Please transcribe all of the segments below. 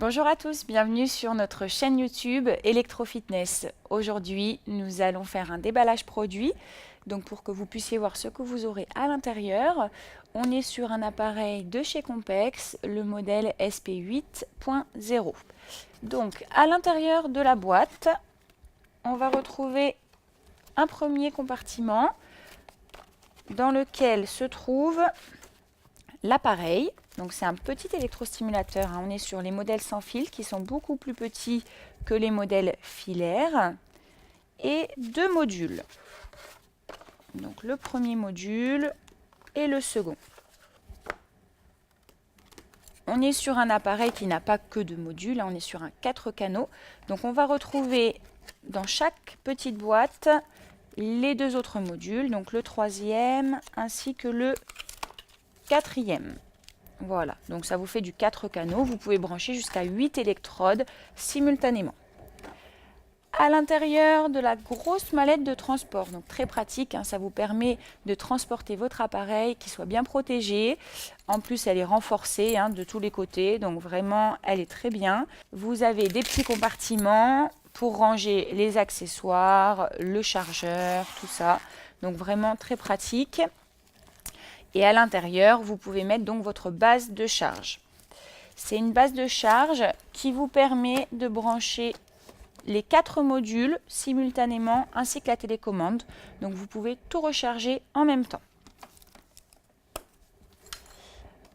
Bonjour à tous, bienvenue sur notre chaîne YouTube Electrofitness. Aujourd'hui, nous allons faire un déballage produit. Donc pour que vous puissiez voir ce que vous aurez à l'intérieur, on est sur un appareil de chez Compex, le modèle SP8.0. Donc à l'intérieur de la boîte, on va retrouver un premier compartiment dans lequel se trouve l'appareil. Donc c'est un petit électrostimulateur, on est sur les modèles sans fil qui sont beaucoup plus petits que les modèles filaires, et deux modules. Donc le premier module et le second. On est sur un appareil qui n'a pas que deux modules, on est sur un 4 canaux. Donc on va retrouver dans chaque petite boîte les deux autres modules, donc le troisième ainsi que le quatrième. Voilà, donc ça vous fait du 4 canaux. Vous pouvez brancher jusqu'à 8 électrodes simultanément. À l'intérieur de la grosse mallette de transport, donc très pratique, ça vous permet de transporter votre appareil qui soit bien protégé. En plus, elle est renforcée de tous les côtés, donc vraiment, elle est très bien. Vous avez des petits compartiments pour ranger les accessoires, le chargeur, tout ça. Donc vraiment très pratique. Et à l'intérieur, vous pouvez mettre donc votre base de charge. C'est une base de charge qui vous permet de brancher les 4 modules simultanément ainsi que la télécommande. Donc vous pouvez tout recharger en même temps.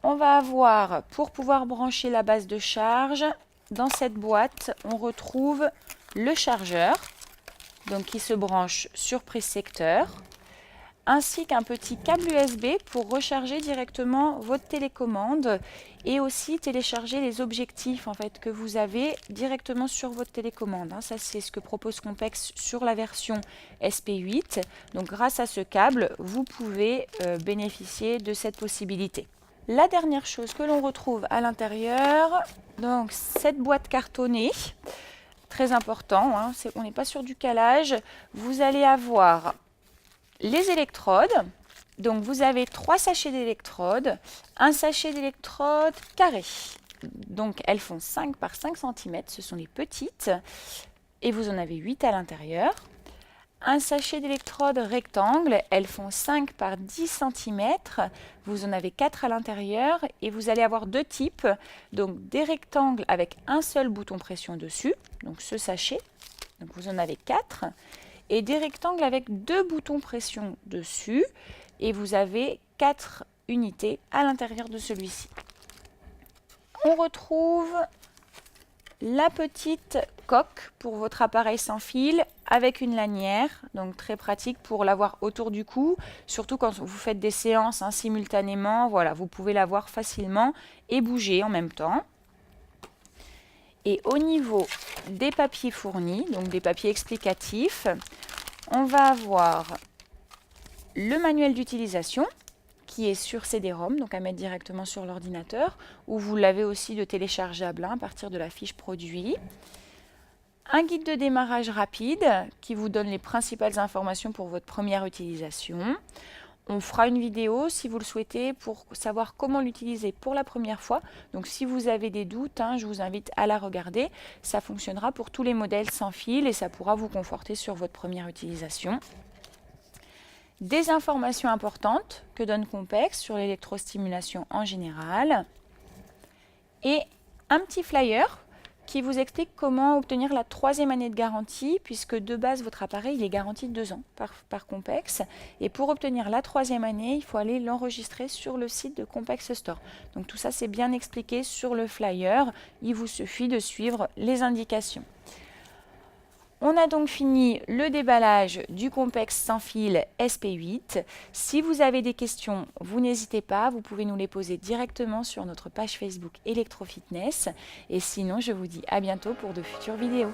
On va avoir, pour pouvoir brancher la base de charge, dans cette boîte, on retrouve le chargeur, donc qui se branche sur prise secteur, ainsi qu'un petit câble USB pour recharger directement votre télécommande et aussi télécharger les objectifs que vous avez directement sur votre télécommande. Ça, c'est ce que propose Compex sur la version SP8. Donc grâce à ce câble, vous pouvez bénéficier de cette possibilité. La dernière chose que l'on retrouve à l'intérieur, donc cette boîte cartonnée, très important, on n'est pas sur du calage. Vous allez avoir les électrodes, donc vous avez 3 sachets d'électrodes, un sachet d'électrodes carré. Donc elles font 5 par 5 cm, ce sont les petites, et vous en avez 8 à l'intérieur. Un sachet d'électrodes rectangle, elles font 5 par 10 cm, vous en avez 4 à l'intérieur, et vous allez avoir deux types, donc des rectangles avec un seul bouton pression dessus, donc ce sachet, donc vous en avez 4, et des rectangles avec 2 boutons pression dessus, et vous avez 4 unités à l'intérieur de celui-ci. On retrouve la petite coque pour votre appareil sans fil avec une lanière, donc très pratique pour l'avoir autour du cou, surtout quand vous faites des séances simultanément. Voilà, vous pouvez l'avoir facilement et bouger en même temps. Et au niveau des papiers fournis, donc des papiers explicatifs, on va avoir le manuel d'utilisation qui est sur CD-ROM, donc à mettre directement sur l'ordinateur, ou vous l'avez aussi de téléchargeable à partir de la fiche produit. Un guide de démarrage rapide qui vous donne les principales informations pour votre première utilisation. On fera une vidéo si vous le souhaitez pour savoir comment l'utiliser pour la première fois. Donc si vous avez des doutes, je vous invite à la regarder. Ça fonctionnera pour tous les modèles sans fil et ça pourra vous conforter sur votre première utilisation. Des informations importantes que donne Compex sur l'électrostimulation en général. Et un petit flyer qui vous explique comment obtenir la 3e année de garantie, puisque de base, votre appareil il est garanti 2 ans par Compex. Et pour obtenir la 3e année, il faut aller l'enregistrer sur le site de Compex Store. Donc tout ça, c'est bien expliqué sur le flyer. Il vous suffit de suivre les indications. On a donc fini le déballage du Compex sans fil SP8. Si vous avez des questions, vous n'hésitez pas, vous pouvez nous les poser directement sur notre page Facebook Electrofitness. Et sinon, je vous dis à bientôt pour de futures vidéos.